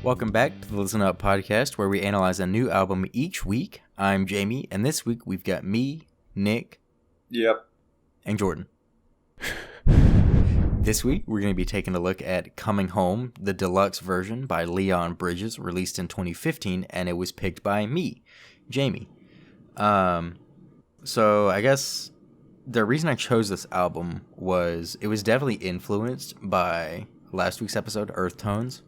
Welcome back to the Listen Up podcast, where we analyze a new album each week. I'm Jamie, and this week we've got me, Nick, and Jordan. This week we're going to be taking a look at Coming Home, the deluxe version by Leon Bridges, released in 2015, and it was picked by me, Jamie. So I guess the reason I chose this album was it was definitely influenced by last week's episode, Earth Tones.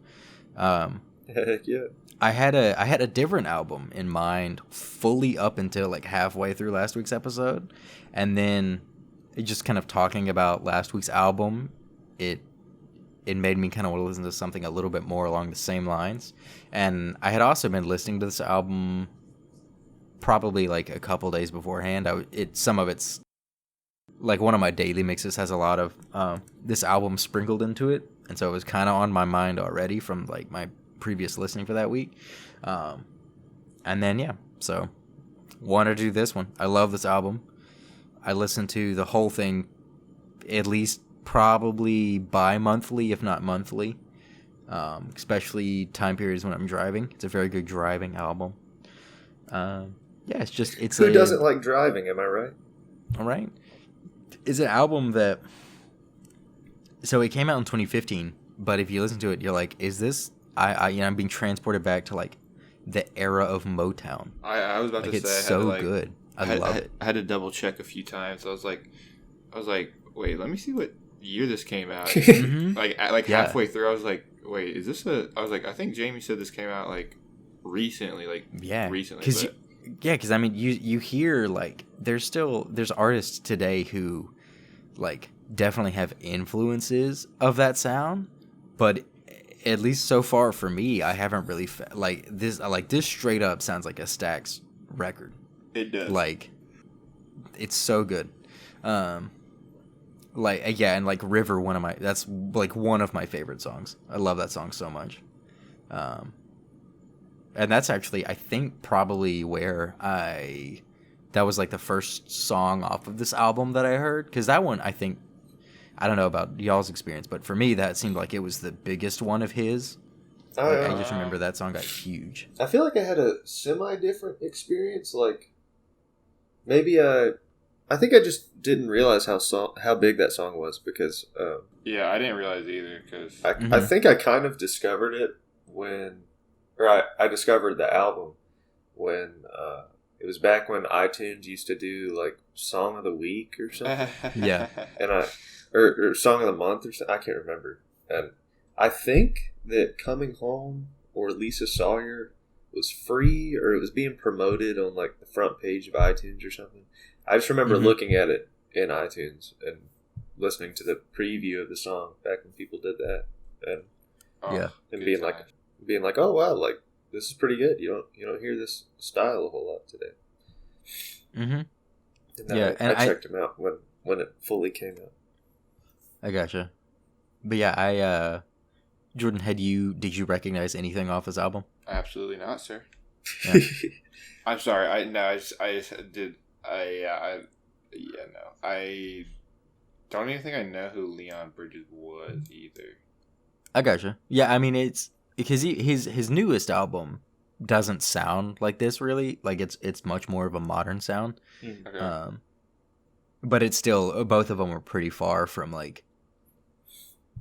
Heck yeah. I had a different album in mind fully up until like halfway through last week's episode, and then it just kind of talking about last week's album, it made me kind of want to listen to something a little bit more along the same lines. And I had also been listening to this album probably like a couple days beforehand. Some of it's like one of my daily mixes has a lot of this album sprinkled into it, and so it was kind of on my mind already from like my previous listening for that week. And then so wanted to do this one. I love this album. I listen to the whole thing at least probably bi-monthly, if not monthly, especially time periods when I'm driving. It's a very good driving album. Who doesn't like driving, am I right? All right. It's an album that, so it came out in 2015, but if you listen to it, you're like, is this, I'm being transported back to like the era of Motown. I was about to say, it's so good. I love it. I had to double check a few times. I was like, wait, let me see what year this came out. Mm-hmm. Like halfway through, I was like, wait, is this I was like, I think Jamie said this came out like recently, recently. Because I mean, you hear like there's artists today who like definitely have influences of that sound, but at least so far for me, I haven't really this straight up sounds like a Stax record. It does. Like, it's so good. And like River, that's like one of my favorite songs. I love that song so much. And that's actually, I think, probably where that was like the first song off of this album that I heard. Because that one, I think, I don't know about y'all's experience, but for me, that seemed like it was the biggest one of his. I just remember that song got huge. I feel like I had a semi-different experience. Like, maybe I think I just didn't realize how big that song was because... yeah, I didn't realize either because... I think I kind of discovered it I discovered the album when... it was back when iTunes used to do, like, Song of the Week or something. Yeah. And or Song of the Month or something. I can't remember. And I think that Coming Home or Lisa Sawyer was free or it was being promoted on, like, the front page of iTunes or something. I just remember looking at it in iTunes and listening to the preview of the song back when people did that. And being like, oh, wow, like, this is pretty good. You don't hear this style a whole lot today. Mm-hmm. And I checked him out when it fully came out. I gotcha. But yeah, Jordan, did you recognize anything off this album? Absolutely not, sir. Yeah. I'm sorry. I don't even think I know who Leon Bridges was either. I gotcha. Yeah, I mean, it's because his newest album doesn't sound like this really. Like it's much more of a modern sound. Okay. But it's still, both of them are pretty far from like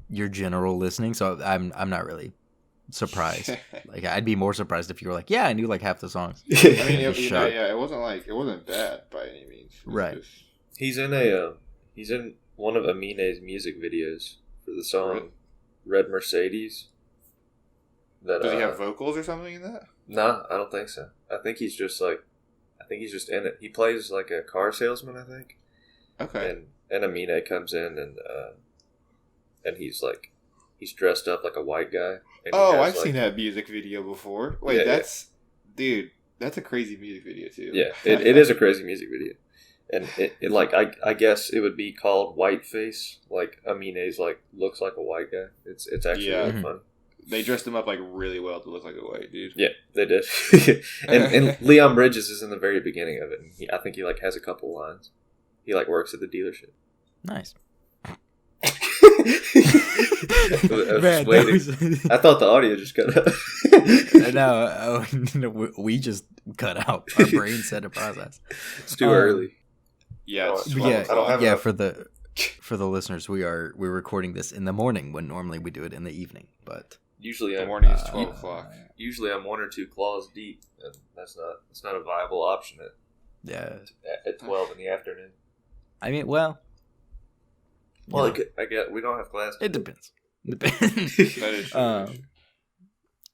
your general listening. So I'm not really surprised. Like I'd be more surprised if you were like, yeah, I knew like half the songs. I mean, it wasn't bad by any means. Right. He's in one of Amine's music videos for the song Red Mercedes. Does he have vocals or something in that? No, I don't think so. I think he's just in it. He plays like a car salesman, I think. Okay. And Amine comes in and he's dressed up like a white guy. And I've seen that music video before. Wait, that's a crazy music video too. Yeah, it is a crazy music video. And it like I guess it would be called Whiteface. Like Amine's like looks like a white guy. It's actually really funny. They dressed him up like really well to look like a white dude. Yeah, they did. and Leon Bridges is in the very beginning of it. And I think he like has a couple lines. He like works at the dealership. Nice. I thought the audio just cut out. No, we just cut out. Our brain said to process. It's too early. Yeah, it's for the listeners, we're recording this in the morning when normally we do it in the evening. But usually the morning is 12 o'clock. Usually I'm 1 or 2 claws deep, and that's not a viable option at 12 in the afternoon. I mean, well, I get we don't have class. It depends. That is true.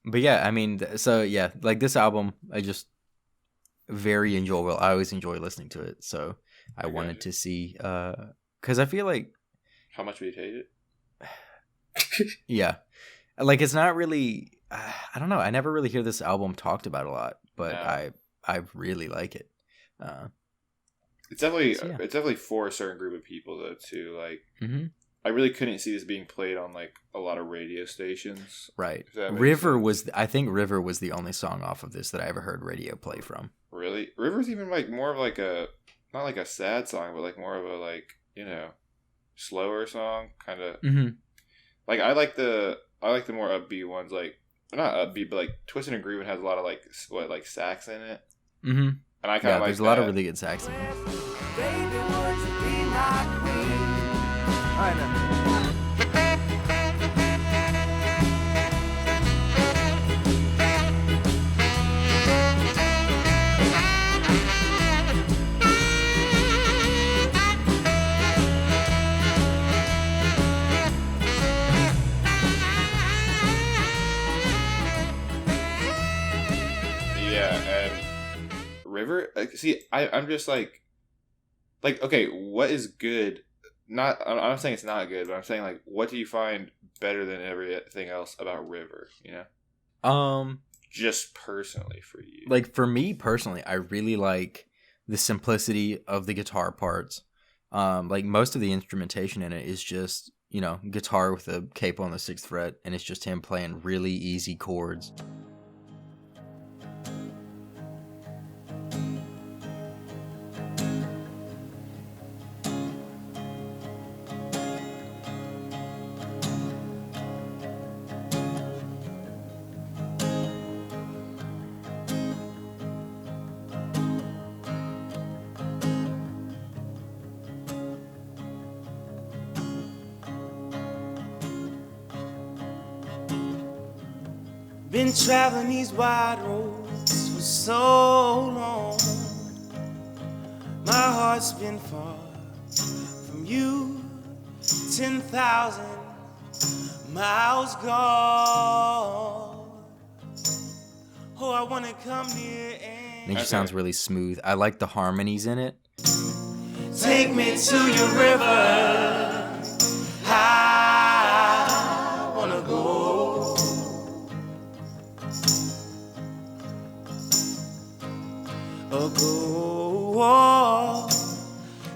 But yeah, I mean, so yeah, like this album, I just very enjoyable. I always enjoy listening to it, so I wanted to see, because I feel like how much we hate it. Yeah, like it's not really. I don't know. I never really hear this album talked about a lot, but I really like it. It's definitely for a certain group of people though too. Like I really couldn't see this being played on like a lot of radio stations. Right. River was the only song off of this that I ever heard radio play from. Really? River's even like more of like a not like a sad song, but like more of a like, you know, slower song kind of. Like I like the more upbeat ones, like not upbeat, but like Twisted and Groovin' has a lot of like sax in it. And I kind of like there's a lot of really good sax in it. Baby, would you be my queen? All right, now. River, see, I'm just like okay, what is good? Not, I'm not saying it's not good, but I'm saying like, what do you find better than everything else about River? You know, just personally for you. Like for me personally, I really like the simplicity of the guitar parts. Like most of the instrumentation in it is just, you know, guitar with a capo on the 6th fret, and it's just him playing really easy chords. Been traveling these wide roads for so long. My heart's been far from you, 10,000 miles gone. Oh, I wanna come near and it just sounds really smooth. I like the harmonies in it. Take me to your river. I wanna go. Go,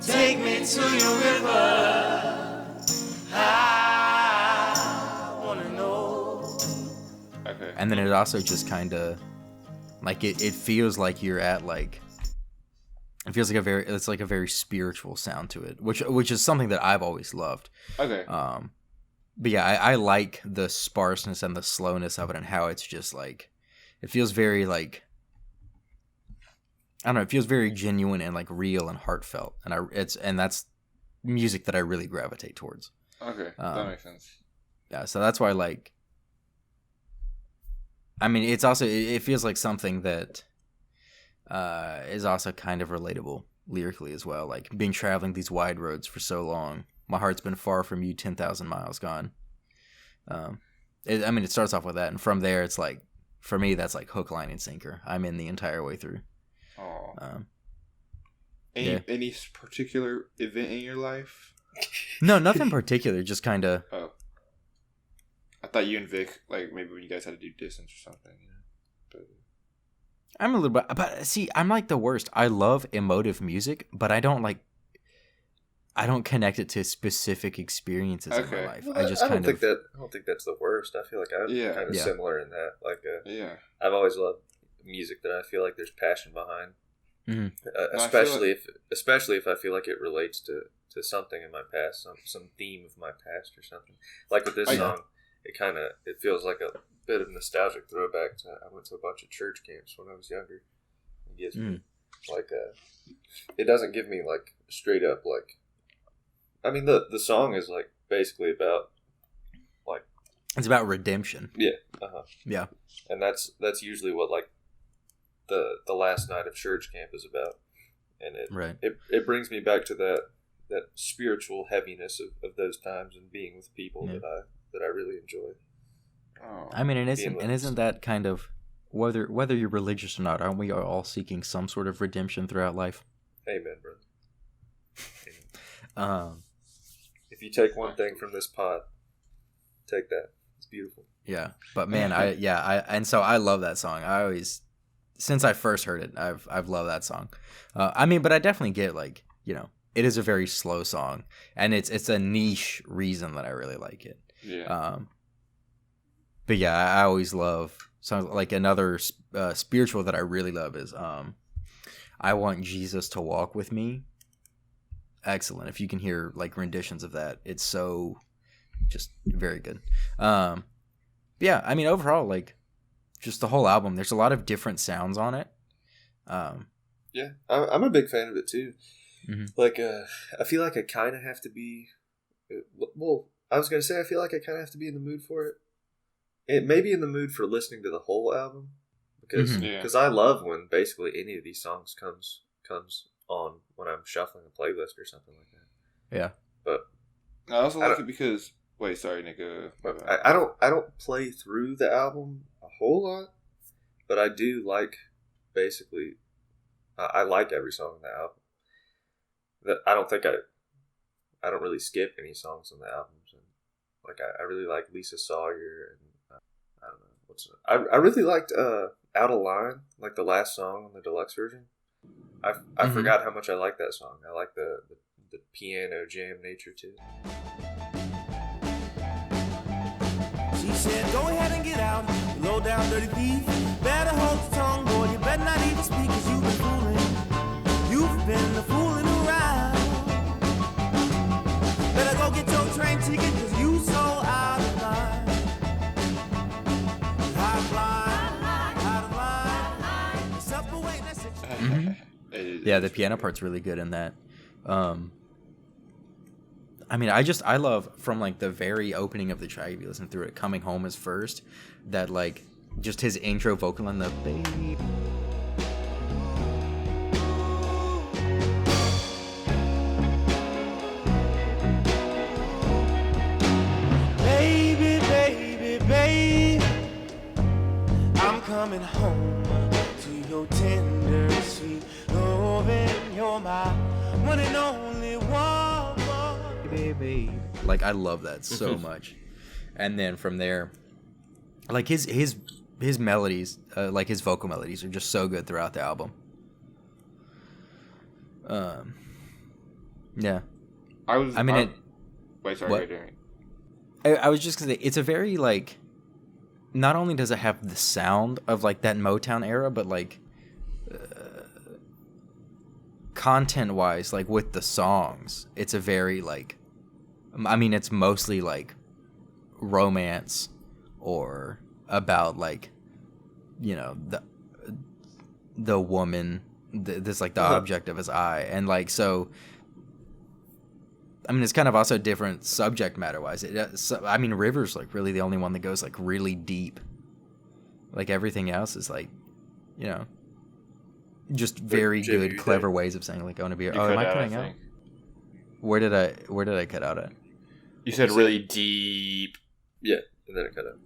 take me to your river. I wanna know. Okay. And then it also just kind of like it feels like you're at like it feels like it's like a very spiritual sound to it, which is something that I've always loved. Okay. But yeah, I like the sparseness and the slowness of it, and how it's just like it feels very like. I don't know. It feels very genuine and like real and heartfelt, and that's music that I really gravitate towards. Okay, that makes sense. Yeah, so that's why like. I mean, it's also it feels like something that is also kind of relatable lyrically as well. Like being traveling these wide roads for so long, my heart's been far from you, 10,000 miles gone. It starts off with that, and from there, it's like for me, that's like hook, line, and sinker. I'm in the entire way through. Oh. Any particular event in your life? No, nothing particular. Just kind of. Oh. I thought you and Vic, like maybe when you guys had to do distance or something. You know? I'm a little bit, but see, I'm like the worst. I love emotive music, but I don't connect it to specific experiences in my life. Well, I just I don't kind of. I don't think that's the worst. I feel like I'm kind of similar in that. Like, I've always loved music that I feel like there's passion behind. Mm-hmm. Especially if I feel like it relates to something in my past, some theme of my past or something. Like with this song, it feels like a bit of nostalgic throwback to, I went to a bunch of church camps when I was younger. It gives me like it doesn't give me like straight up like, I mean the song is like basically about like, it's about redemption. Yeah. Yeah. And that's usually what like the last night of church camp is about. And it brings me back to that spiritual heaviness of those times and being with people that I really enjoy. Oh, I mean, isn't that kind of, whether you're religious or not, aren't we all seeking some sort of redemption throughout life? Amen, brother. Amen. If you take one thing from this pod, take that. It's beautiful. Yeah, but man, and so I love that song. I always, since I first heard it, I've loved that song. I mean, but I definitely get like, it is a very slow song, and it's a niche reason that I really like it. Yeah. But yeah, I always love songs. Like another spiritual that I really love is I Want Jesus to Walk With Me. Excellent. If you can hear like renditions of that, it's so just very good. Yeah, I mean overall, like just the whole album, there's a lot of different sounds on it. Yeah, I'm a big fan of it too. Mm-hmm. Like I feel like I kind of have to be. Well, I was gonna say I feel like I kind of have to be in the mood for it. It may be in the mood for listening to the whole album because I love when basically any of these songs comes on when I'm shuffling a playlist or something like that. Yeah, but I also like it because sorry, Nick. I don't play through the album a whole lot, but I do like basically I like every song on the album. That I don't really skip any songs on the albums, and like I really like Lisa Sawyer and. I don't know I really liked Out of Line, like the last song on the deluxe version. I forgot how much I like that song. I like the piano jam nature too. She said, go ahead and get out, you low down dirty thief. Better hold your tongue, boy, you better not even speak, cause you've been fooling. You've been fooling around. Better go get your train ticket, cause you so out of line. Yeah, the piano part's really good in that. I mean, I love from like the very opening of the track, if you listen through it, Coming Home is first, that like just his intro vocal on the baby. Baby, baby, baby, I'm coming home to your tender, sweet loving. You're my one and only one, baby. Like I love that so much. And then from there, like his melodies, like his vocal melodies, are just so good throughout the album. Yeah. I was just gonna say, it's a very like, not only does it have the sound of like that Motown era, but like content wise, like with the songs, it's a very like, I mean, it's mostly like romance or about like, the woman, this like the object of his eye, and like so. I mean, it's kind of also different subject matter wise. I mean, River's like really the only one that goes like really deep. Like everything else is like, just very good, clever ways of saying like I want to be. Oh, am I cutting out? Where did I cut out at? You said really deep. Yeah, and then it cut out.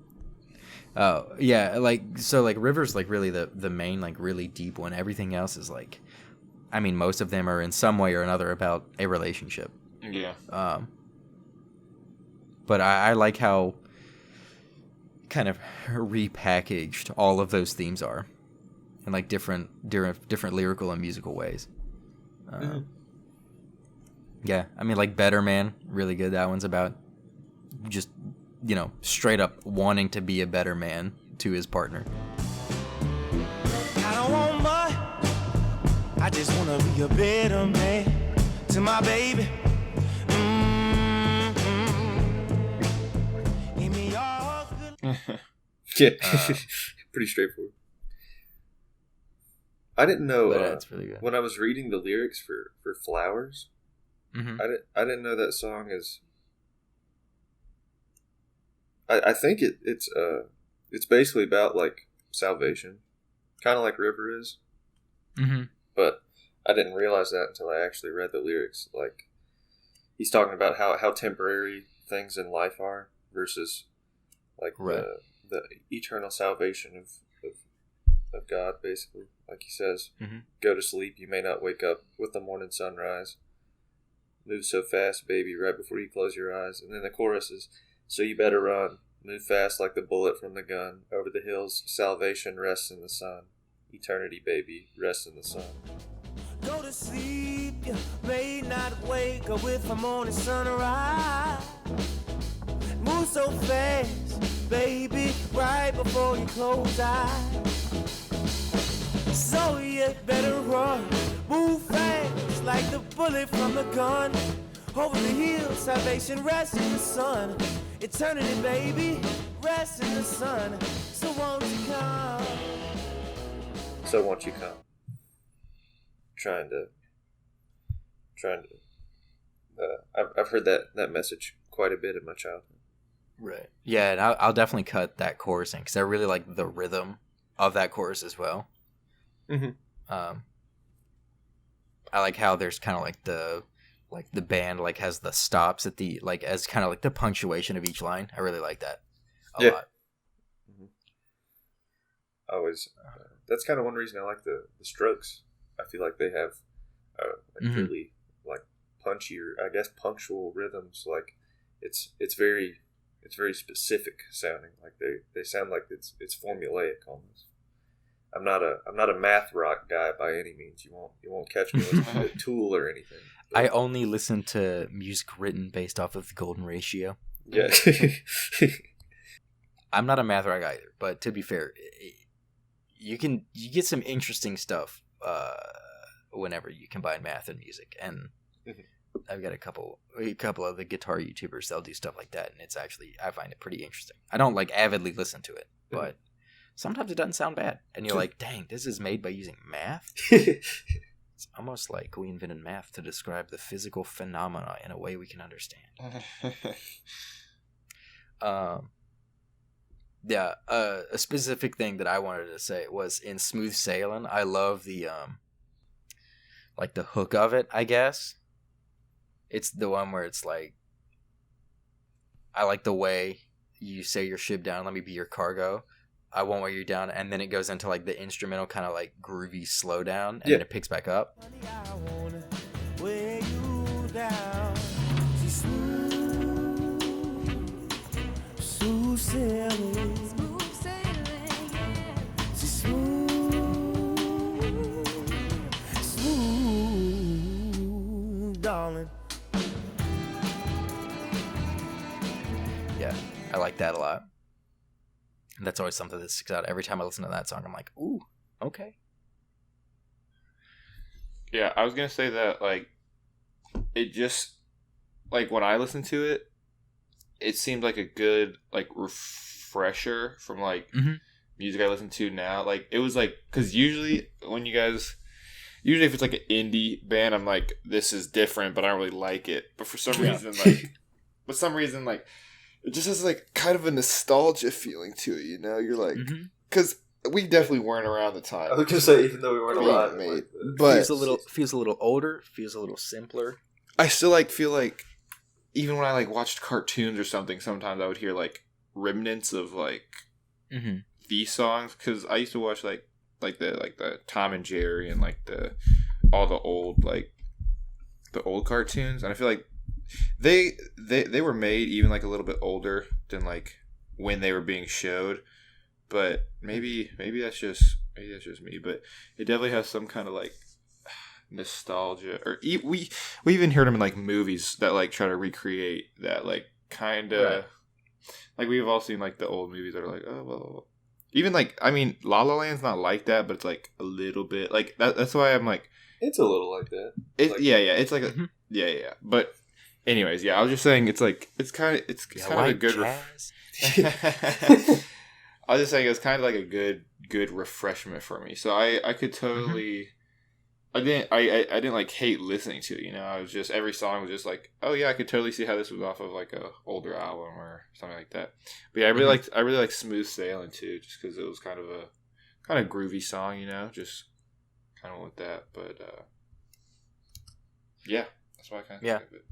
Oh yeah, like so like River's like really the main like really deep one. Everything else is like, I mean, most of them are in some way or another about a relationship. Yeah. But I like how kind of repackaged all of those themes are. in like different lyrical and musical ways. Yeah, I mean, like Better Man, really good. That one's about just, straight up wanting to be a better man to his partner. I don't want much. I just wanna be a better man to my baby. Give me all good. Yeah, pretty straightforward. I didn't know That's really good. when I was reading the lyrics for Flowers. Mm-hmm. I didn't know that song is. I think it's basically about like salvation, kind of like River is. Mm-hmm. But I didn't realize that until I actually read the lyrics. Like, he's talking about how temporary things in life are versus like Right. the eternal salvation of God, basically. Like he says, Go to sleep, you may not wake up with the morning sunrise. Move so fast, baby, right before you close your eyes. And then the chorus is, so you better run. Move fast like the bullet from the gun. Over the hills, salvation rests in the sun. Eternity, baby, rests in the sun. Go to sleep, you may not wake up with a morning sunrise. Move so fast, baby, right before you close eyes. So you better run, move fast like the bullet from the gun. Over the hills, salvation rests in the sun. Eternity, baby, rests in the sun. So won't you come? So won't you come? Trying to. I've heard that message quite a bit in my childhood. Right. Yeah, and I'll definitely cut that chorus in because I really like the rhythm of that chorus as well. Mm-hmm. I like how there's kind of like the band like has the stops at the like as kind of like the punctuation of each line. I really like that a lot. Mm-hmm. I always that's kind of one reason I like the Strokes. I feel like they have really like punchy or I guess punctual rhythms. Like it's very specific sounding. Like they sound like it's formulaic almost. I'm not a math rock guy by any means. You won't catch me listening to Tool or anything. But I only listen to music written based off of the golden ratio. Yeah. I'm not a math rock either, but to be fair, you get some interesting stuff whenever you combine math and music. And I've got a couple of the guitar YouTubers that'll do stuff like that, and it's actually I find it pretty interesting. I don't like avidly listen to it, but sometimes it doesn't sound bad, and you're like, "Dang, this is made by using math." It's almost like we invented math to describe the physical phenomena in a way we can understand. Yeah, a specific thing that I wanted to say was in Smooth Sailing. I love the like the hook of it, I guess. It's the one where it's like, I like the way you say your ship down, let me be your cargo. I won't weigh you down, and then it goes into like the instrumental kind of like groovy slow down, and then it picks back up. I wanna weigh you down. She's smooth sailing. She's smooth, darling. Yeah, I like that a lot. And that's always something that sticks out. Every time I listen to that song, I'm like, ooh, okay. Yeah, I was going to say that, like, it just, like, when I listened to it, it seemed like a good, like, refresher from, like, music I listen to now. Like, it was, like, because usually if it's, like, an indie band, I'm like, this is different, but I don't really like it. But for some reason, like, it just has, like, kind of a nostalgia feeling to it, you know? You're like, because we definitely weren't around the time. I was going to say, even though we weren't alive, but feels a little older, feels a little simpler. I still, like, feel like, even when I, like, watched cartoons or something, sometimes I would hear, like, remnants of, like, these songs, because I used to watch, like the Tom and Jerry and, like, all the old, like, the old cartoons, and I feel like they were made even like a little bit older than like when they were being showed, but maybe that's just maybe that's just me, but it definitely has some kind of like nostalgia. Or we even heard them in like movies that like try to recreate that like kind of Right. like we've all seen like the old movies that are like oh well. Even like I mean La La Land's not like that, but it's like a little bit like that. That's why I'm like It's a little like that. it. Like, Yeah, it's like a, Mhm. yeah. But anyways, yeah, I was just saying it's like it's kind of You kind like of a good. jazz? I was just saying it was kind of like a good refreshment for me. So I could totally. I didn't like hate listening to it. You know, I was just every song was just like, oh yeah, I could totally see how this was off of like a older album or something like that. But yeah, I really liked Smooth Sailing too, just because it was kind of groovy song. You know, just kind of with that. But yeah, that's why I kind of think of it.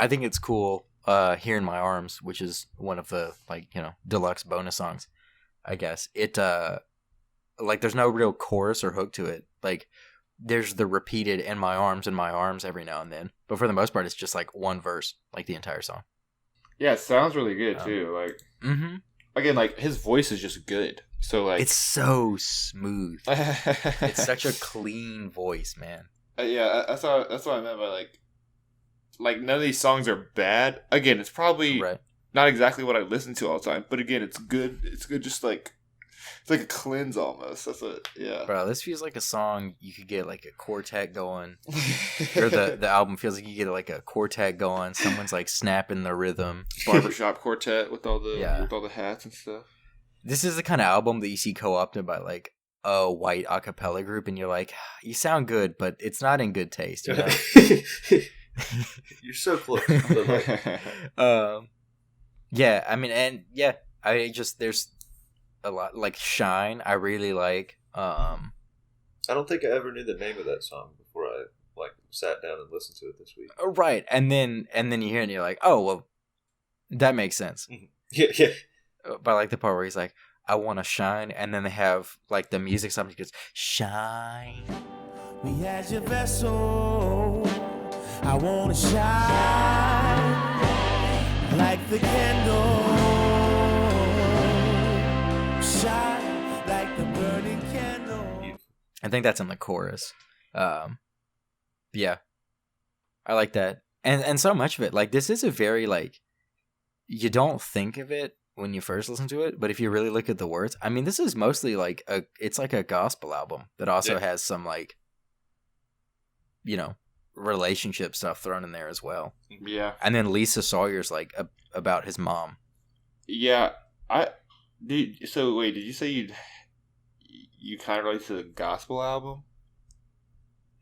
I think it's cool. Here in My Arms, which is one of the like deluxe bonus songs, I guess it like there's no real chorus or hook to it. Like there's the repeated in my arms every now and then, but for the most part it's just like one verse like the entire song. Yeah, it sounds really good too. Like again, like his voice is just good. So like it's so smooth. It's such a clean voice, man. Yeah, that's what I meant by like none of these songs are bad. Again, it's probably Right. not exactly what I listen to all the time, but again, it's good. It's good, just like it's like a cleanse almost. That's what. Yeah, Bro, this feels like a song you could get like a quartet going, or the album feels like you get like a quartet going. Someone's like snapping the rhythm. barbershop quartet with all the hats and stuff. This is the kind of album that you see co-opted by like a white a cappella group, and you're like, you sound good, but it's not in good taste. You know? You're so close. But like, Yeah, I mean, and yeah, I just there's a lot like Shine. I really like. I don't think I ever knew the name of that song before I like sat down and listened to it this week. Right, and then you hear it and you're like, oh well, that makes sense. Yeah. But I like the part where he's like, I want to shine, and then they have like the music. Somebody goes, shine. Me as your vessel, I wanna shine like the candle, shine like the burning candle. I think that's in the chorus. Yeah, I like that, and so much of it. Like this is a very like you don't think of it when you first listen to it, but if you really look at the words, I mean, this is mostly like it's like a gospel album that also has some like relationship stuff thrown in there as well. Yeah, and then Lisa Sawyer's like about his mom. Yeah, so wait, did you say you kind of relate to the gospel album?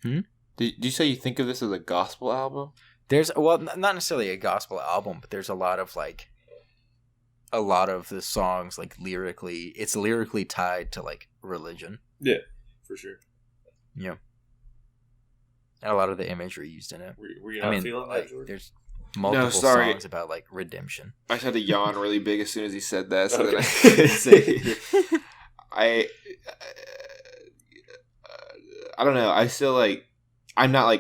Did you say you think of this as a gospel album? There's not necessarily a gospel album, but there's a lot of the songs like lyrically, it's lyrically tied to like religion. Yeah, for sure. Yeah, and a lot of the imagery used in it. Were you not feeling like, that, Jordan? there's multiple songs about like redemption. I just had to yawn really big as soon as he said that, so Okay. that I could say I don't know. I still like. I'm not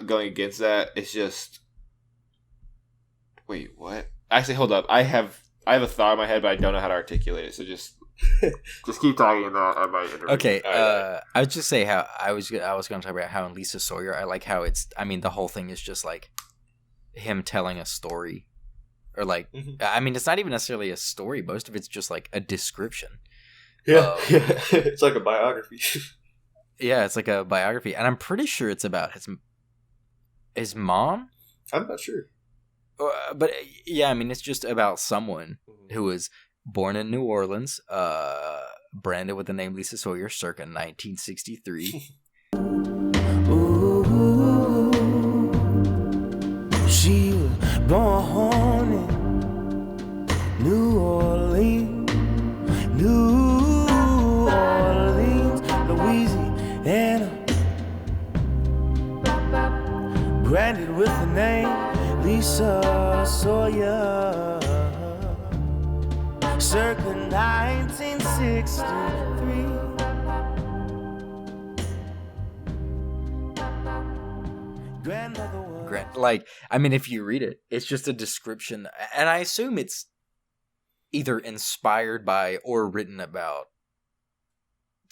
going against that. It's just. Wait, what? Actually, hold up. I have a thought in my head, but I don't know how to articulate it. So just keep talking about I might interrupt. Okay, I would just say how I was going to talk about how in Lisa Sawyer, I like how it's. I mean, the whole thing is just like him telling a story, or like I mean, it's not even necessarily a story. Most of it's just like a description. Yeah, it's like a biography. Yeah, it's like a biography, and I'm pretty sure it's about his mom. I'm not sure. But yeah, I mean, it's just about someone who was born in New Orleans, branded with the name Lisa Sawyer, circa 1963. Ooh, she was born in New Orleans, Louisiana, branded with the name Lisa Sawyer, circa 1963. Grandmother was Like, I mean, if you read it, it's just a description, and I assume it's either inspired by or written about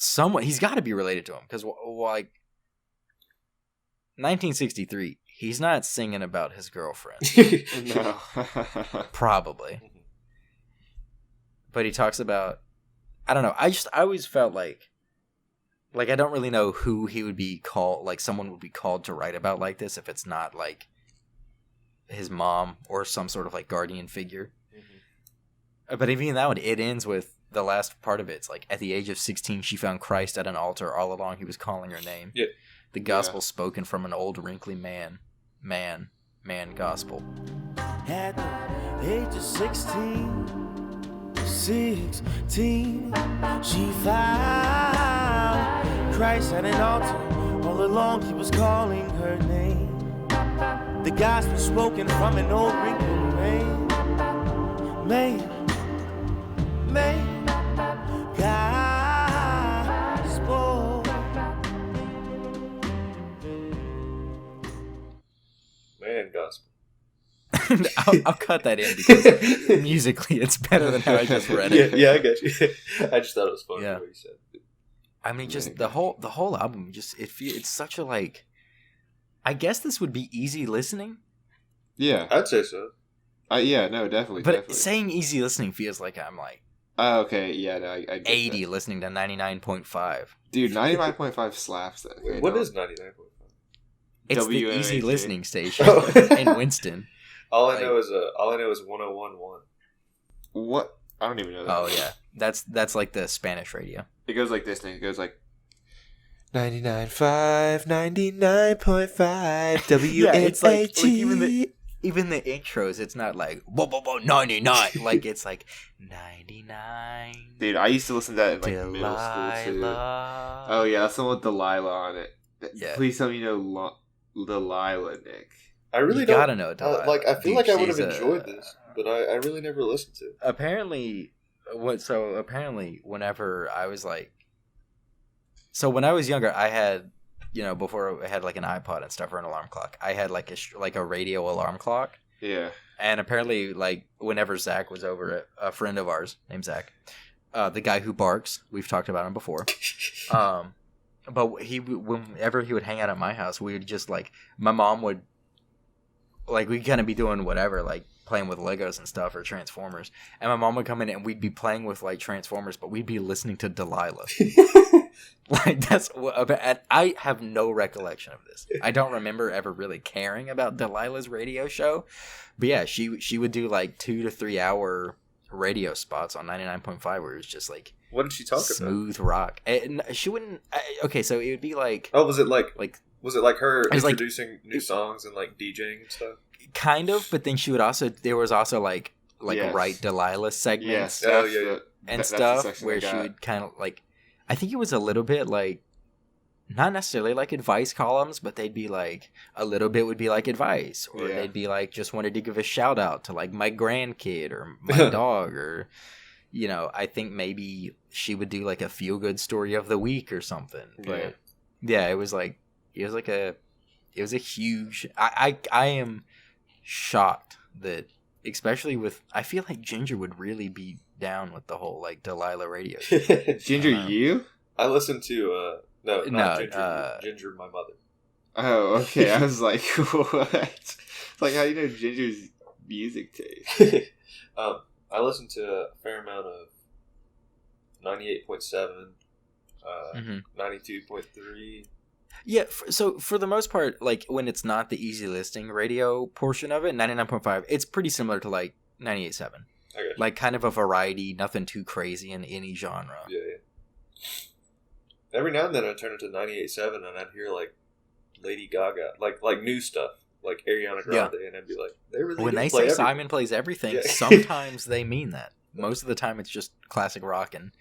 someone, he's got to be related to him because, like, 1963, he's not singing about his girlfriend. No. Probably. But he talks about, I don't know, I always felt like I don't really know who he would be called, like someone would be called to write about like this if it's not like his mom or some sort of like guardian figure. Mm-hmm. But even that one, it ends with the last part of it. It's like, at the age of 16, she found Christ at an altar. All along, he was calling her name. Yeah. The gospel spoken from an old wrinkly man gospel. At the age of 16, she found Christ at an altar. All along he was calling her name. The gospel spoken from an old wrinkled man gospel. Man gospel. I'll cut that in because musically it's better than how I just read it. Yeah, I got you. I just thought it was funny what you said. I mean, just the whole album, just it's such a, like, I guess this would be easy listening. Yeah, I'd say so. Yeah, no, definitely. But definitely. saying easy listening feels like I'm like, oh, okay, yeah, no, I get 80 that. listening to 99.5. Dude, 99.5 slaps that. Wait, what is 99.5? It's the WNHA. easy listening station Oh. in Winston. All I know is 101.1. What? I don't even know that. Oh yeah, that's like the Spanish radio. It goes like this thing. It goes like 99.5, 99.5, Yeah, it's like even the intros. It's not like 99. Like it's like 99. Dude, I used to listen to that in like middle school too. Delilah. Oh yeah, that's the one with Delilah on it. Yeah. Please tell me you know Delilah, Nick. I really You don't. gotta know Delilah. Like, I feel Dude, like I would have she's enjoyed this, but I really never listened to it. Apparently, whenever I was like, so when I was younger, I had, before I had like an iPod and stuff or an alarm clock, I had like a radio alarm clock. Yeah. And apparently, like, whenever Zach was over at a friend of ours named Zach, the guy who barks, we've talked about him before. But whenever he would hang out at my house, we would just like, my mom would, like, we'd kind of be doing whatever, like playing with Legos and stuff or Transformers, and my mom would come in and we'd be playing with like Transformers, but we'd be listening to Delilah. Like, that's what, and I have no recollection of this. I don't remember ever really caring about Delilah's radio show, but yeah, she would do like 2 to 3 hour radio spots on 99.5 where it was just like, what did she talk about? Smooth rock. And she wouldn't. Okay, so it would be like. Oh, was it like her was introducing new songs and like DJing and stuff? Kind of, but then she would also. There was also like Yes. Right Delilah segments. Yes. Oh, yeah. And that's the stuff section where I she got. would kind of like. I think it was a little bit like. Not necessarily like advice columns, but they'd be like a little bit would be like advice, or Yeah. they'd be like just wanted to give a shout out to like my grandkid or my dog, or I think maybe she would do like a feel good story of the week or something. But yeah, it was a huge. I am shocked that, especially with, I feel like Ginger would really be down with the whole like Delilah radio. Ginger, you? I listened to not Ginger, Ginger, my mother. Oh, okay. I was like, what? It's like, how do you know Ginger's music taste? I listened to a fair amount of 98.7, 92.3. Yeah, so for the most part, like when it's not the easy listening radio portion of it, 99.5, it's pretty similar to like 98.7. Okay. Like kind of a variety, nothing too crazy in any genre. Yeah. Every now and then I'd turn it to 98.7 and I'd hear like Lady Gaga, like new stuff, like Ariana Grande, and I'd be like, they really When do they play say everything. Simon plays everything, Yeah. sometimes they mean that. Most of the time it's just classic rock and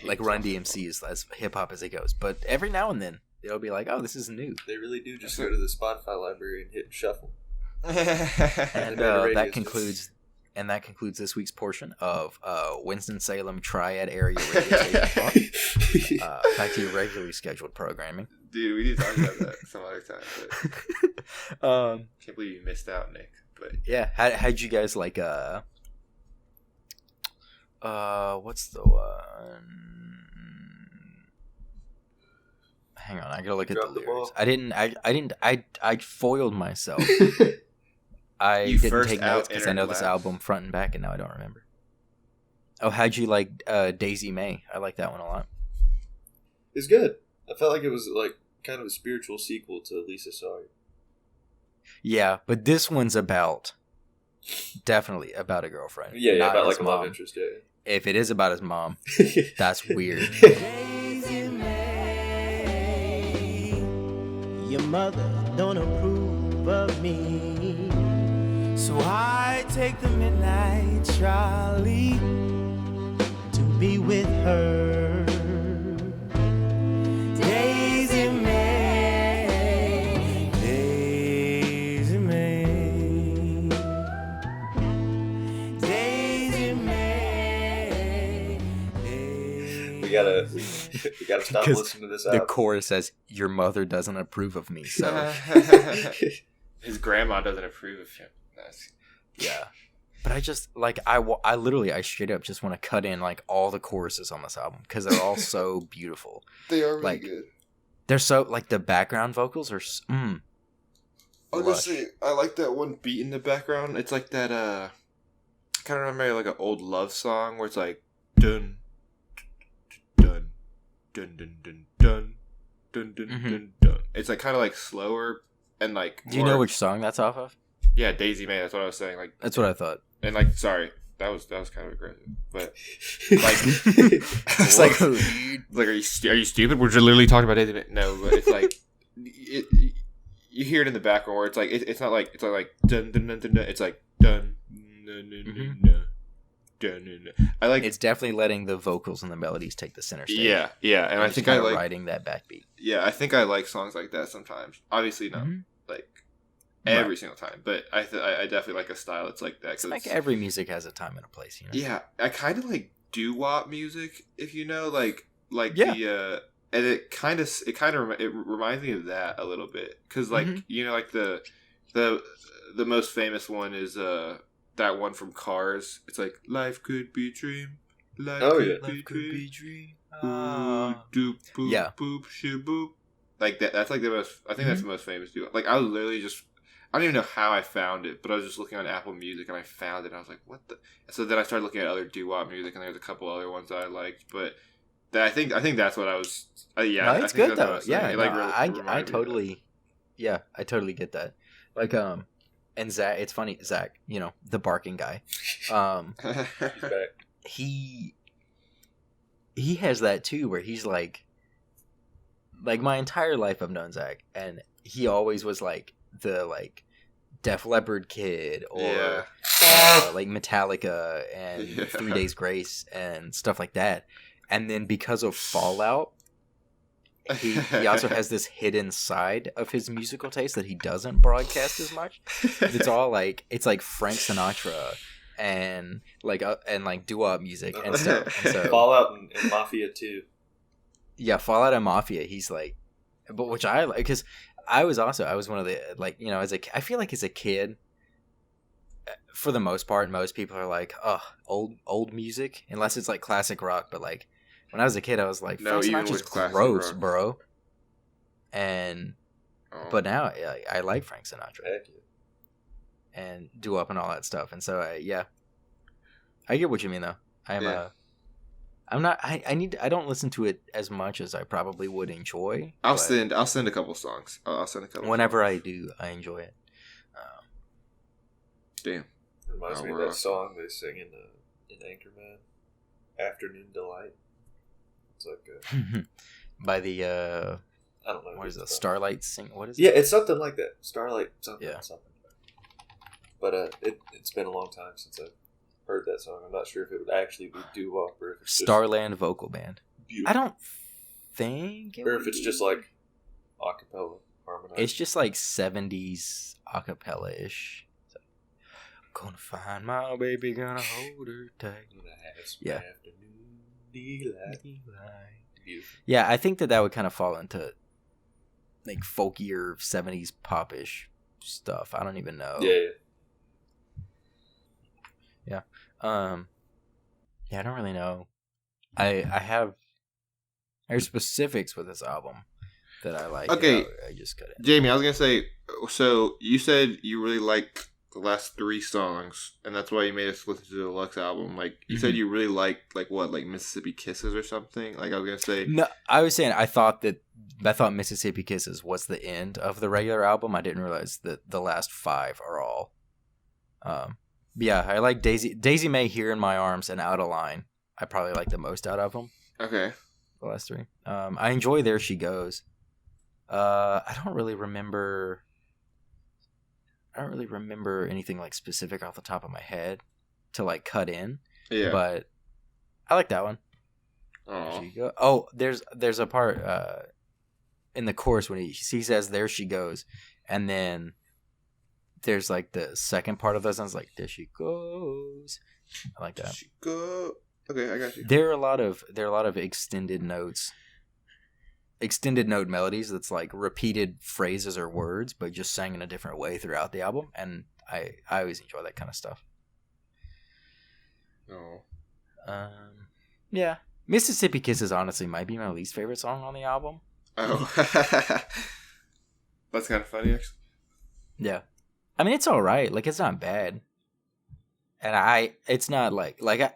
like Run DMC is as hip hop as it goes. But every now and then it'll be like, oh, this is new. They really do just go to the Spotify library and hit shuffle. And radio that stations. concludes this week's portion of Winston-Salem Triad Area Radio Station Talk. Back to your regularly scheduled programming. Dude, we need to talk about that some other time. But can't believe you missed out, Nick. But yeah, how'd you guys like what's the one? hang on, I gotta look at Drop the the lyrics. ball. I foiled myself. I You didn't first take notes because I know out-entered this last. album front and back, and now I don't remember. Oh, how'd you like Daisy May? I like that one a lot. It's good. I felt like it was like kind of a spiritual sequel to Lisa Sawyer. Yeah, but this one's definitely about a girlfriend. Yeah, not about his like a love mom. interest. Yeah. If it is about his mom, that's weird. Daisy May, your mother don't approve of me, so I take the midnight trolley to be with her. Daisy May, Daisy May, Daisy May, we gotta stop 'Cause listening to this The album. chorus says, "Your mother doesn't approve of me." So His grandma doesn't approve of him. That's... yeah, but I just like I straight up just want to cut in like all the choruses on this album because they're all so beautiful. They are really Like, good. They're so like the background vocals are. Honestly, I like that one beat in the background. It's like that. I kind of remember like an old love song where it's like dun dun dun dun dun dun dun dun dun dun. It's like kind of like slower and like. Do you know which song that's off of? Yeah, Daisy May. That's what I was saying. Like That's what I thought. and like sorry, that was kind of aggressive, but like It's like, like are you stupid? We're just literally talking about Daisy May. No, but it's like you hear it in the background where it's like it's not like dun dun dun dun dun. It's like dun dun dun dun dun. Dun. I like it's definitely letting the vocals and the melodies take the center stage. yeah, and I Just think I kinda like riding that backbeat. yeah, I think I like songs like that sometimes. Obviously not like every single time, but I definitely like a style that's like that. It's like every music has a time and a place, you know. Yeah, I kind of like doo-wop music, if you know, like Yeah. the and it reminds me of that a little bit because like you know like the most famous one is that one from Cars. It's like life could be a dream, life could be a dream. Doop, boop, Yeah. boop, shoo, boop. Like that. That's like the most. I think that's the most famous duo. Like I was literally just. I don't even know how I found it, but I was just looking on Apple Music and I found it. And I was like, "What the?" So then I started looking at other doo-wop music, and there's a couple other ones that I liked. But I think that's what I was. Yeah, No, I it's think good that's what I though. was saying. Yeah, It, no, like, I reminded me of totally, yeah, I totally get that. Like and Zach, it's funny, Zach, you know, the barking guy. that. He's back. He has that too, where he's like my entire life I've known Zach, and he always was like the like Def Leppard kid or Yeah. like Metallica and Yeah. 3 Days Grace and stuff like that. And then because of Fallout, he also has this hidden side of his musical taste that he doesn't broadcast as much. It's all like Frank Sinatra and like doo-wop music and stuff. And so, Fallout and Mafia 2. yeah, Fallout and Mafia. He's like, but which I like because I was one of the like, you know, I feel like as a kid, for the most part, most people are like, oh, old music, unless it's like classic rock. But like when I was a kid, I was like, No, Frank even Sinatra's with classic gross, rock. bro. And but now I like Frank Sinatra Heck yeah. and doo-wop and all that stuff. And so I get what you mean though. I'm not. I don't listen to it as much as I probably would enjoy. I'll but send a couple songs. I'll send a couple. whenever songs. I do, I enjoy it. Damn. Reminds me of that song they sing in Anchorman, "Afternoon Delight." It's like By the I don't know what is who it? it's from. Starlight Sing. What is it? Yeah, it's something like that. Starlight something. Yeah. Something. But it's been a long time since I've heard that song. I'm not sure if it would actually be doo-wop or if it's Starland Vocal Band. just beautiful. I don't think. Or if it's just like acapella harmonized. It's just like 70s acapella ish. So, gonna find my baby, gonna hold her tight. Yeah. Afternoon delight. Beautiful. Yeah, I think that would kind of fall into like folkier 70s pop-ish stuff. I don't even know. Yeah. Yeah, I don't really know. There's specifics with this album that I like. Okay, I just cut it. Jamie, I was gonna say. So you said you really liked the last 3 songs, and that's why you made us listen to the Deluxe album. Like you said, you really liked like Mississippi Kisses or something. Like I was gonna say. No, I was saying I thought Mississippi Kisses was the end of the regular album. I didn't realize that the last 5 are all. Yeah, I like Daisy May, Here in My Arms, and Out of Line. I probably like the most out of them. Okay. The last 3. I enjoy There She Goes. I don't really remember anything like specific off the top of my head to like cut in. Yeah. But I like that one. Oh, there's a part in the chorus when he says "There she goes," and then there's like the second part of those sounds like "There she goes." I like that. She go. Okay, I got you. There are a lot of extended note melodies that's like repeated phrases or words, but just sang in a different way throughout the album, and I always enjoy that kind of stuff. Oh. Yeah. Mississippi Kisses honestly might be my least favorite song on the album. Oh. That's kind of funny, actually. Yeah. I mean, it's all right. Like, it's not bad. And it's not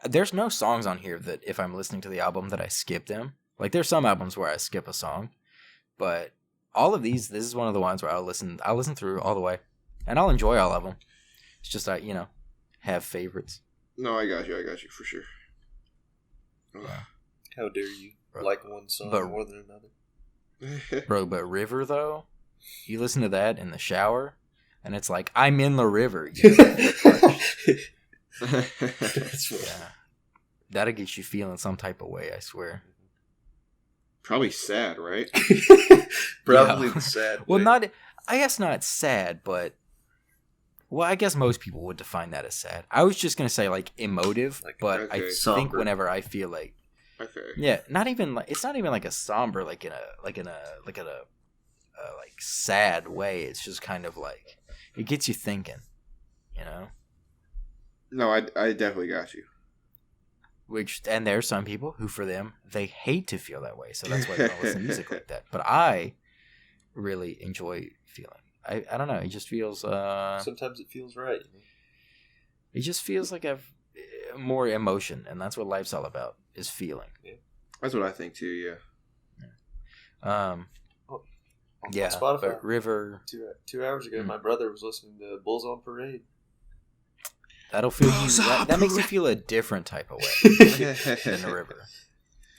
there's no songs on here that if I'm listening to the album that I skip them. Like, there's some albums where I skip a song, but all of these, this is one of the ones where I'll listen through all the way, and I'll enjoy all of them. It's just I, have favorites. No, I got you for sure. Yeah. How dare you like one song more than another? Bro, but River, though, you listen to that in the shower, and it's like, I'm in the river. Yeah. That'll get you feeling some type of way, I swear. Probably sad, right? Probably the sad Well, way. I guess not sad, but... Well, I guess most people would define that as sad. I was just going to say, like, emotive, but I think somber. whenever I feel like... Okay. Yeah, it's not even like a somber, like in a sad way. It's just kind of like, it gets you thinking, No, I definitely got you. And there's some people who, for them, they hate to feel that way, so that's why they don't listen to music like that. But I really enjoy feeling. I don't know. It just feels. Sometimes it feels right. It just feels like more emotion, and that's what life's all about: is feeling. Yeah. That's what I think too. Yeah. On Spotify, but River. 2 hours ago, my brother was listening to Bulls on Parade. That'll feel you. That makes you feel a different type of way than the River.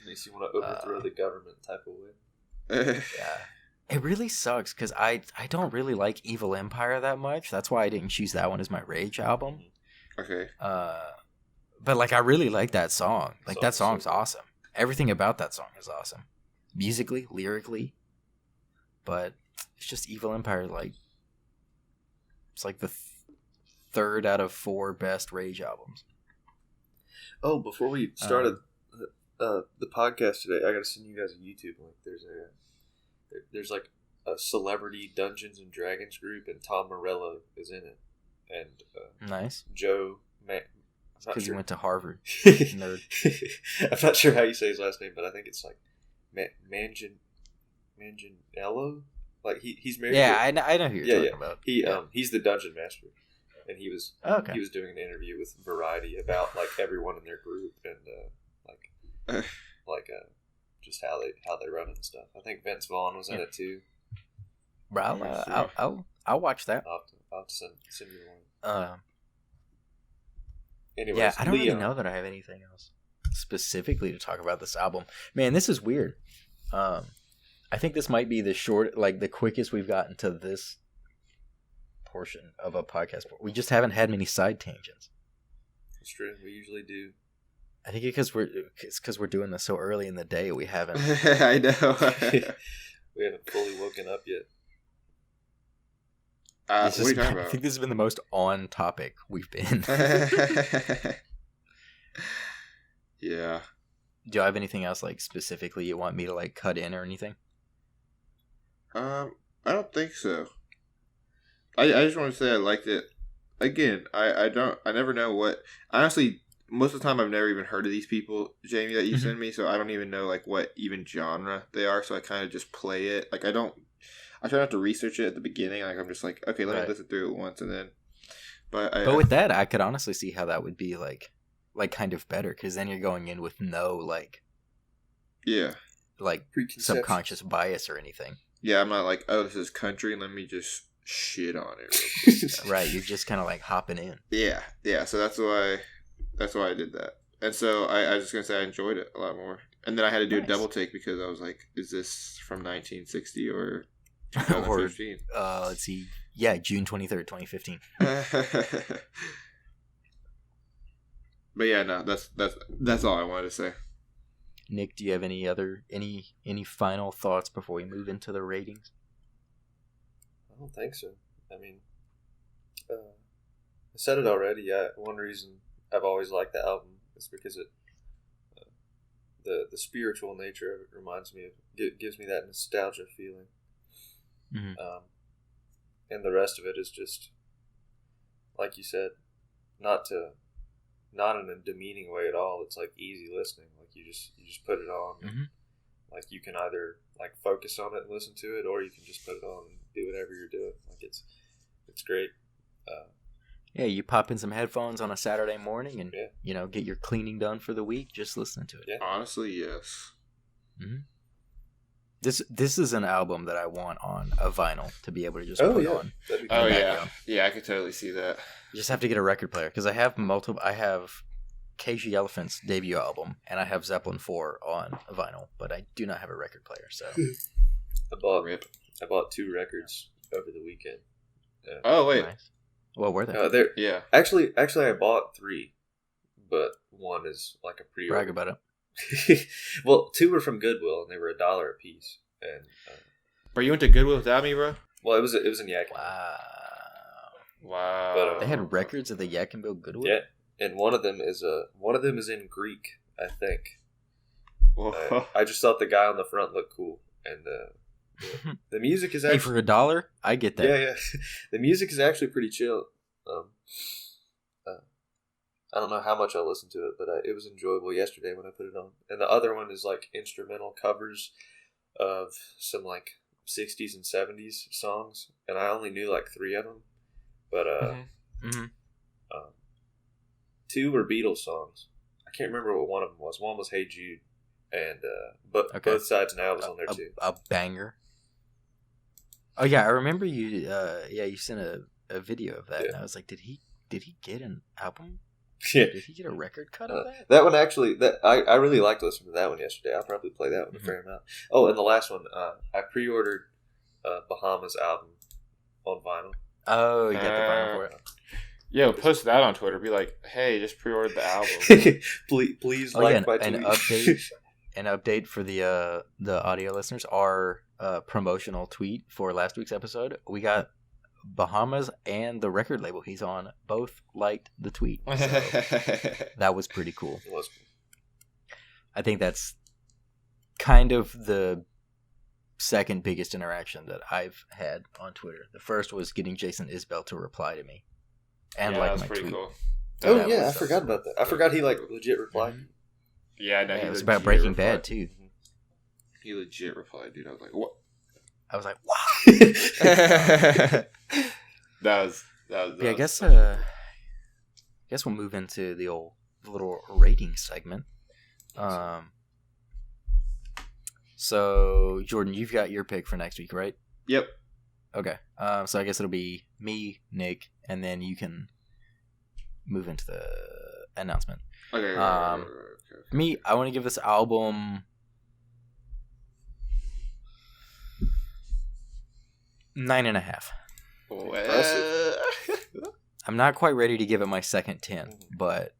Makes you want to overthrow the government type of way. Yeah, it really sucks because I don't really like Evil Empire that much. That's why I didn't choose that one as my Rage album. Okay. But like I really like that song. Like that song's awesome. Everything about that song is awesome, musically, lyrically. But it's just Evil Empire. Like it's like the 3rd out of 4 best Rage albums. Oh, before we started the podcast today, I got to send you guys a YouTube link. There's like a celebrity Dungeons and Dragons group, and Tom Morello is in it, and nice Joe. Because he went to Harvard. Nerd. I'm not sure how you say his last name, but I think it's like Manganiello. Like he's married. Yeah, I know who you're talking about. He's the dungeon master, and he was doing an interview with Variety about like everyone in their group and just how they run it and stuff. I think Vince Vaughn was in it too. Bro, I'll watch that. I'll have to send you one. Anyways, yeah, I don't really know that I have anything else specifically to talk about this album. Man, this is weird. I think this might be the quickest we've gotten to this portion of a podcast. We just haven't had many side tangents. It's true. We usually do. I think it's because we're doing this so early in the day. We haven't. I know. We haven't fully woken up yet. What are you talking about? I think this has been the most on topic we've been. Yeah. Do I have anything else like specifically you want me to like cut in or anything? I don't think so. I just want to say I liked it. Again, I never know what. Honestly, most of the time I've never even heard of these people, Jamie, that you Mm-hmm. send me, so I don't even know like what even genre they are. So I kind of just play it. Like I try not to research it at the beginning. Like I'm just like, okay, let me listen through it once, and then. But with that, I could honestly see how that would be like kind of better, because then you're going in with no like subconscious bias or anything. Yeah, I'm not like, oh, this is country, let me just shit on it real quick. Right, you're just kind of like hopping in. Yeah. So that's why I did that. And so I was just gonna say I enjoyed it a lot more. And then I had to do a double take because I was like, is this from 1960 or 2015? Or let's see, yeah, June 23rd, 2015. But yeah, no, that's all I wanted to say. Nick, do you have any final thoughts before we move into the ratings? I don't think so. I mean, I said it already. Yeah, one reason I've always liked the album is because it, the spiritual nature of it reminds me of, it gives me that nostalgia feeling. Mm-hmm. And the rest of it is just, like you said, not in a demeaning way at all. It's like easy listening. Like you just put it on. Mm-hmm. Like you can either like focus on it and listen to it, or you can just put it on and do whatever you're doing. Like it's great. Yeah, you pop in some headphones on a Saturday morning and get your cleaning done for the week. Just listening to it. Yeah. Honestly, yes. Mm-hmm. This is an album that I want on a vinyl to be able to just put on. Oh yeah, yeah, I could totally see that. You just have to get a record player, because I have I have Cagey Elephant's debut album, and I have Zeppelin 4 on a vinyl, but I do not have a record player. So I bought 2 records over the weekend. Oh wait, nice. What were they? Yeah. Actually, I bought 3, but one is like a pre-order. Brag about it. Well, 2 were from Goodwill, and they were $1 a piece. And Bro, you went to Goodwill without me, bro? well, it was in Yakima. Wow. But, They had records at the Yadkinville Goodwill? Yeah, and one of them is in Greek, I think. I just thought the guy on the front looked cool, and the music is actually for $1, I get that. Yeah. The music is actually pretty chill. I don't know how much I listened to it, but it was enjoyable yesterday when I put it on. And the other one is like instrumental covers of some like 60s and 70s songs, and I only knew like 3 of them. But 2 were Beatles songs. I can't remember what one of them was. One was "Hey Jude," and both sides now was on there too. A banger. Oh yeah, I remember you. You sent a video of that, and I was like, did he get an album? Yeah. Did he get a record cut of that? That one actually, I really liked listening to that one yesterday. I'll probably play that one a fair amount. Oh, and the last one, I pre-ordered Bahamas album on vinyl. Oh, you got the vinyl for it. Yo, post that on Twitter. Be like, hey, just pre-ordered the album. please like my tweet. An update for the audio listeners. Our promotional tweet for last week's episode, we got Bahamas and the record label he's on both liked the tweet. So that was pretty cool. It was cool. I think that's kind of the second biggest interaction that I've had on Twitter. The first was getting Jason Isbell to reply to me and like my tweet. Cool. Oh yeah, I forgot about that. I forgot he like legit replied. Mm-hmm. Yeah, I know. It was about Breaking Bad too. He legit replied, dude. I was like, what? I was like, wow. that was yeah, I guess we'll move into the little rating segment. So Jordan, you've got your pick for next week, right? Yep. Okay. So I guess it'll be me, Nick, and then you can move into the announcement. Okay. Me, I want to give this album 9.5. I'm not quite ready to give it my second 10, but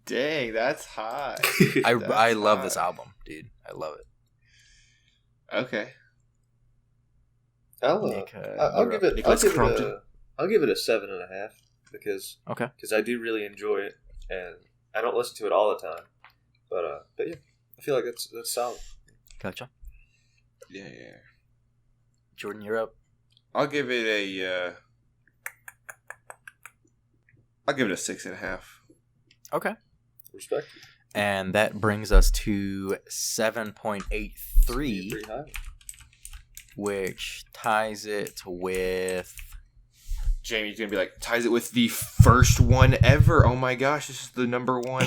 Dang, that's high. I love this album, dude. I love it. Okay. I'll give it a 7.5 because I do really enjoy it, and I don't listen to it all the time, but yeah, I feel like that's solid. Gotcha. Yeah. Jordan, you're up. I'll give it a 6.5. Okay. Respect. And that brings us to 7.83, Pretty high. which ties it with... Jamie's going to be like, ties it with the first one ever. Oh my gosh, this is the number one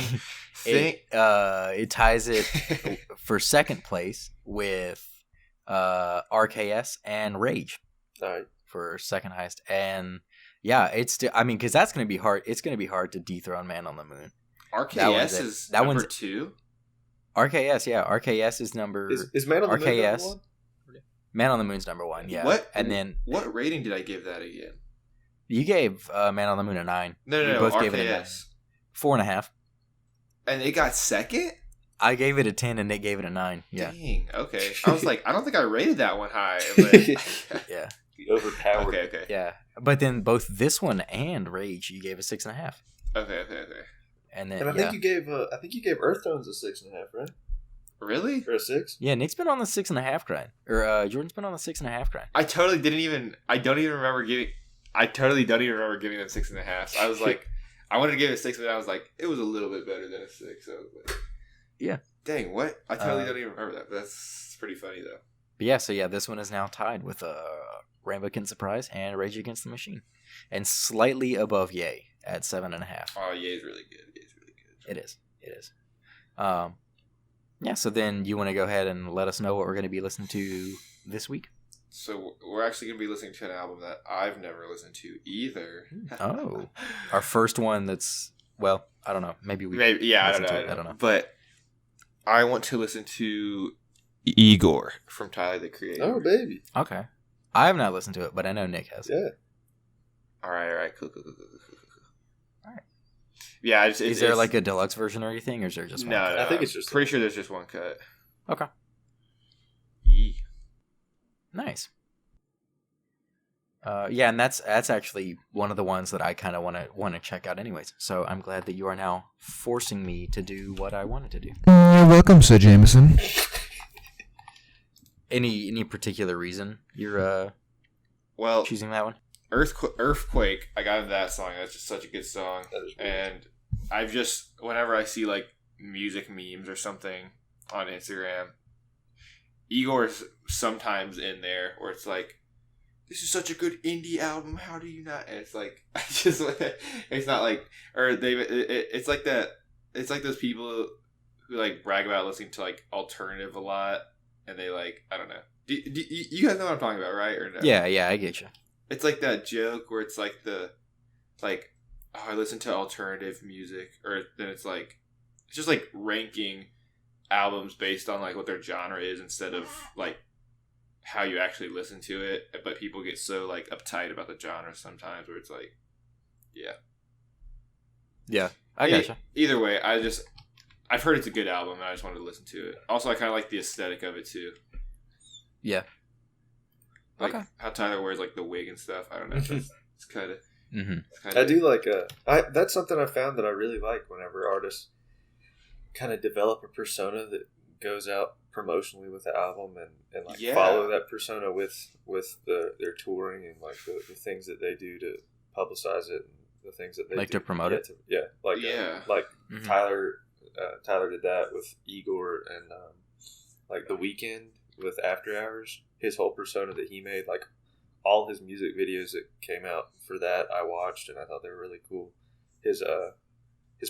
thing. It ties it for second place with RKS and Rage. All right. For second highest. And yeah, it's still, I mean, because that's going to be hard. It's going to be hard to dethrone Man on the Moon. RKS is number 2? RKS, yeah. RKS is number... Is Man on the Moon number 1? Man on the Moon's number 1, yeah. What? And then... What rating did I give that again? You gave Man on the Moon a 9. No, we both RKS. gave it a 9. 4.5. And it got second? I gave it a 10 and Nick gave it a 9. Yeah. Dang, okay. I was like, I don't think I rated that one high. But... Yeah. Overpowered. Okay. Yeah. But then both this one and Rage, you gave a 6.5. Okay. And then, And I think you gave Earth Tones a 6.5, right? Really? Or a 6? Yeah, Nick's been on the 6.5 grind. Or Jordan's been on the 6.5 grind. I totally don't even remember giving them 6.5. I was like, I wanted to give it a 6, but I was like, it was a little bit better than a 6. So I was like, yeah. Dang, what? I totally don't even remember that. But that's pretty funny though. But yeah, so yeah, this one is now tied with Rainbow Kitten Surprise and Rage Against the Machine. And slightly above Yay at 7.5. Oh, Yay's really good. It is. Yeah, so then you want to go ahead and let us know what we're going to be listening to this week? So we're actually going to be listening to an album that I've never listened to either. Oh. Our first one that's, well, I don't know. Maybe I don't know. But I want to listen to Igor from Tyler, the Creator. Oh, baby. Okay. I have not listened to it, but I know Nick has. Yeah. All right. Cool. All right. Yeah. Is there like a deluxe version or anything, or is there just one? No, I think it's just... Pretty sure there's just one cut. Okay. Yee. Nice. Yeah, and that's actually one of the ones that I kind of want to check out anyways. So I'm glad that you are now forcing me to do what I wanted to do. You're welcome, Sir Jameson. Any particular reason you're choosing that one? Earthquake. I got into that song. That's just such a good song. And I've just, whenever I see like music memes or something on Instagram, Igor's sometimes in there where it's like, this is such a good indie album. How do you not? And it's like, it's not like, or it's like that. It's like those people who like brag about listening to like alternative a lot, and they like, I don't know. Do you guys know what I'm talking about, right? Or no? Yeah, I get you. It's like that joke where it's like oh, I listen to alternative music, or then it's just like ranking albums based on like what their genre is instead of like how you actually listen to it. But people get so like uptight about the genre sometimes where it's like, yeah, I gotcha. Either way, I've heard it's a good album and I just wanted to listen to it. Also, I kind of like the aesthetic of it too. Yeah. Like how Tyler wears like the wig and stuff. I don't know. It's kind of. I do like. That's something I found that I really like whenever artists kind of develop a persona that goes out promotionally with the album and like follow that persona with their touring and like the things that they do to publicize it and the things that they like do to promote it. Tyler did that with Igor and like The Weeknd with After Hours. His whole persona that he made, like all his music videos that came out for that, I watched and I thought they were really cool. His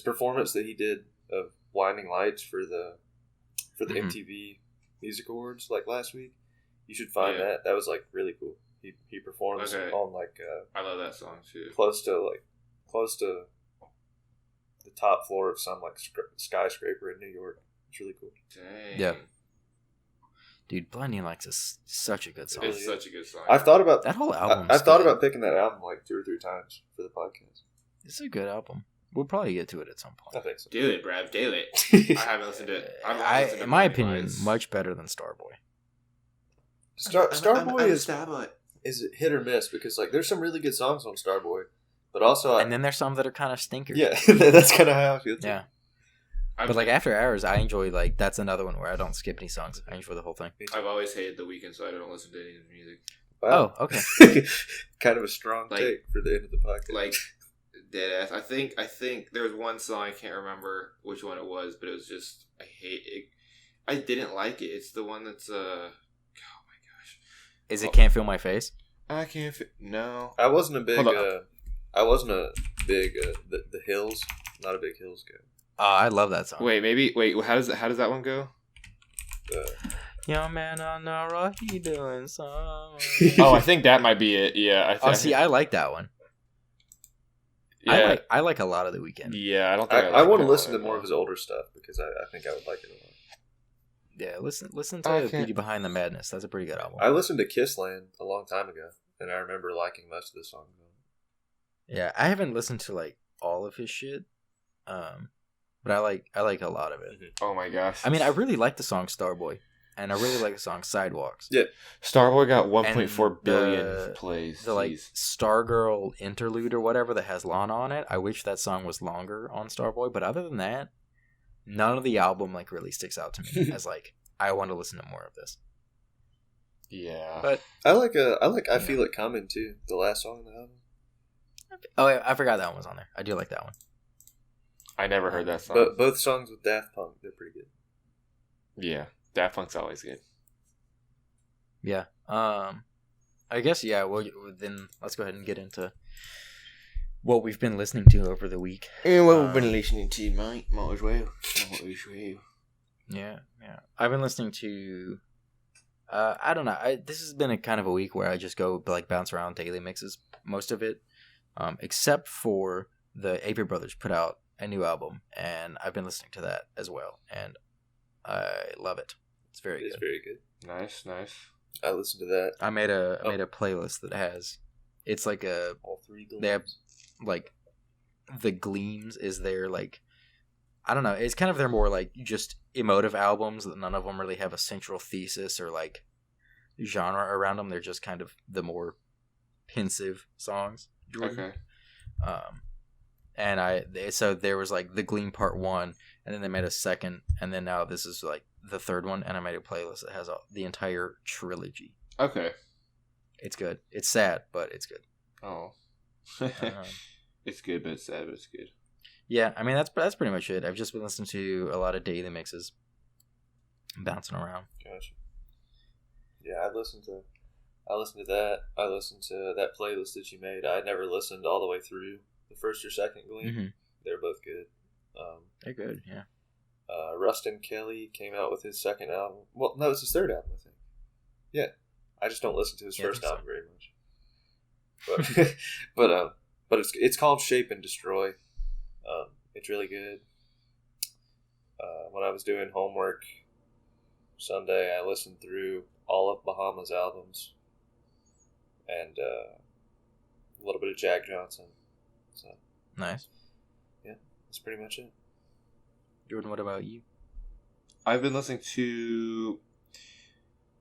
performance that he did of Blinding Lights for the MTV Music Awards like last week, you should find that. That was like really cool. He performs on like I love that song too. Close to the top floor of some like skyscraper in New York. It's really cool. Dang. Yeah. Dude, Blinding Lights is such a good song. It's such a good song. I've thought about that whole album. I've thought about picking that album like 2 or 3 times for the podcast. It's a good album. We'll probably get to it at some point. I think so. Do it, Brad. Do it. I haven't listened to it. In my opinion, much better than Starboy. Starboy is hit or miss because like there's some really good songs on Starboy, but also and then there's some that are kind of stinkers. Yeah, that's kind of how I feel too. Yeah. But like After Hours, I enjoy like that's another one where I don't skip any songs. I enjoy the whole thing. I've always hated The Weeknd, so I don't listen to any of his music. Wow. Oh, okay. Kind of a strong take for the end of the podcast. Like dead ass. I think there was one song, I can't remember which one it was, but it was just, I hate it. I didn't like it. It's the one that's oh my gosh. Is it Can't Feel My Face? I can't no. I wasn't a big Hold on. the Hills, not a big Hills guy. I love that song. Wait, how does that one go? Young man, I know what he doing, son. Oh, I think that might be it. Yeah. I like that one. Yeah. I like a lot of The Weeknd. Yeah, I don't think I want to listen to more of his older stuff because I think I would like it a lot. Yeah, listen to Beauty Behind the Madness. That's a pretty good album. I listened to Kissland a long time ago, and I remember liking most of the songs. Yeah, I haven't listened to like all of his shit, but I like a lot of it. Oh my gosh! I mean, I really like the song Starboy, and I really like the song Sidewalks. Yeah, Starboy got 1.4 billion plays. The like Stargirl interlude or whatever that has Lana on it. I wish that song was longer on Starboy, but other than that, none of the album like really sticks out to me as like I want to listen to more of this. Yeah, but I Feel It Coming too. The last song on the album. Oh, I forgot that one was on there. I do like that one. I never heard that song. But both songs with Daft Punk, they're pretty good. Yeah, Daft Punk's always good. Yeah. I guess well then let's go ahead and get into what we've been listening to over the week. And what we've been listening to, mate. Might as well. Yeah. I've been listening to I don't know. This has been a kind of a week where I just go like bounce around daily mixes, most of it, except for the Avery Brothers put out a new album, and I've been listening to that as well, and I love it. It's very good. It's very good. Nice. I listened to that. I made a playlist that has it's like all three gleams. They have like the gleams is their like I don't know. It's kind of their more like just emotive albums that none of them really have a central thesis or like genre around them. They're just kind of the more pensive songs. Okay. So there was like the Gleam Part 1, and then they made a second, and then now this is like the third one, and I made a playlist that has the entire trilogy. Okay. It's good. It's sad, but it's good. Oh. It's good, but it's sad, but it's good. Yeah, I mean that's pretty much it. I've just been listening to a lot of daily mixes, bouncing around. Gotcha. Yeah, I listened to that. I listened to that playlist that you made. I never listened all the way through the first or second Gleam. Mm-hmm. They're both good. They're good, yeah. Rustin Kelly came out with his second album. Well, no, it's his third album, I think. Yeah, I just don't listen to his first album very much. But it's called Shape and Destroy. It's really good. When I was doing homework Sunday, I listened through all of Bahama's albums and a little bit of Jack Johnson. So Nice. Yeah, that's pretty much it. Jordan, what about you? I've been listening to.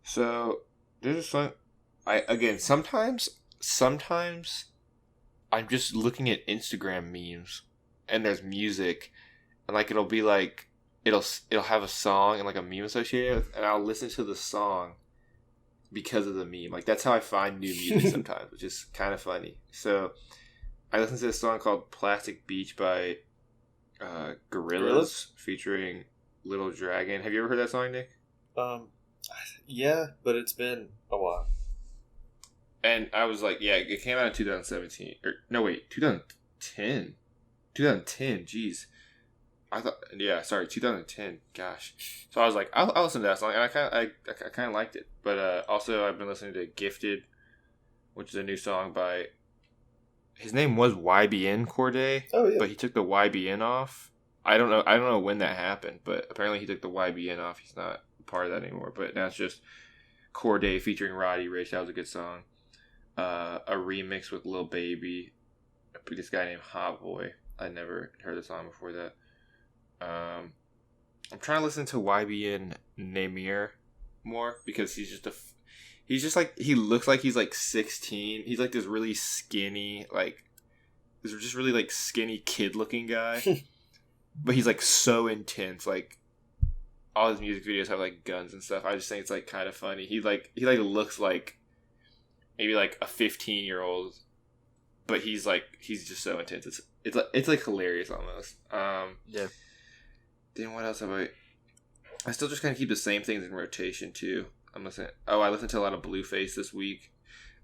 So there's a song. Sometimes I'm just looking at Instagram memes, and there's music, and like it'll be like it'll have a song and like a meme associated with, and I'll listen to the song because of the meme. Like that's how I find new music sometimes, which is kind of funny. So I listened to this song called "Plastic Beach" by Gorillaz featuring Little Dragon. Have you ever heard that song, Nick? Yeah, but it's been a while. And I was like, yeah, it came out in 2017. Or, no, wait, 2010. 2010, jeez. I thought, 2010. Gosh. So I was like, I'll listen to that song, and I kind of liked it. But also, I've been listening to "Gifted," which is a new song by. His name was YBN Corday. Oh yeah. But he took the YBN off. I don't know when that happened, but apparently he took the YBN off. He's not part of that anymore. But now it's just Corday featuring Roddy Ricch. That was a good song. A remix with Lil Baby, this guy named Hot Boy. I never heard the song before that. I'm trying to listen to YBN Namir more because he looks like he's like 16. He's like this really skinny, skinny kid looking guy. But he's like so intense. Like all his music videos have like guns and stuff. I just think it's like kind of funny. He looks like maybe like a 15-year-old but he's just so intense. It's like hilarious almost. Yeah. Then what else have I still just kind of keep the same things in rotation too. I listened to a lot of Blueface this week.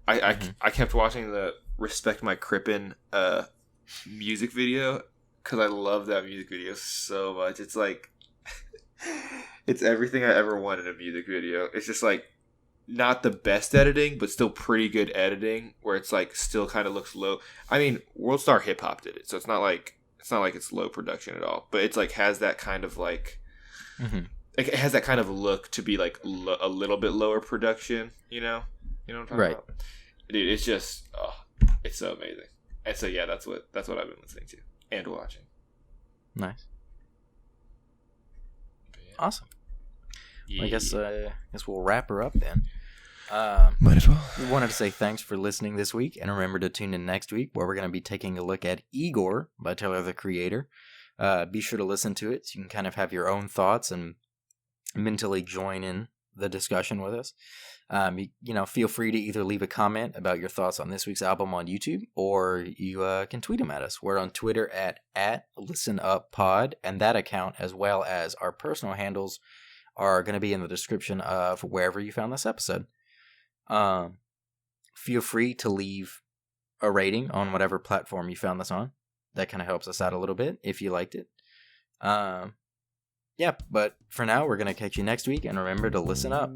I kept watching the Respect My Crippin' music video because I love that music video so much. It's like it's everything I ever wanted in a music video. It's just like not the best editing, but still pretty good editing where it's like still kind of looks low. I mean, World Star Hip Hop did it, so it's not like it's low production at all, but it's like has that kind of like it has that kind of look to be like a little bit lower production, you know what I'm talking about? Dude, it's just it's so amazing. And so yeah, that's what I've been listening to and watching. Nice. Yeah. Awesome. Yeah. I guess we'll wrap her up then. Might as well. We wanted to say thanks for listening this week, and remember to tune in next week where we're going to be taking a look at Igor by Tyler, the Creator. Be sure to listen to it so you can kind of have your own thoughts and mentally join in the discussion with us. Feel free to either leave a comment about your thoughts on this week's album on YouTube, or you can tweet them at us. We're on Twitter at ListenUpPod, and that account, as well as our personal handles, are going to be in the description of wherever you found this episode. Feel free to leave a rating on whatever platform you found this on. That kind of helps us out a little bit if you liked it. But for now, we're going to catch you next week, and remember to listen up.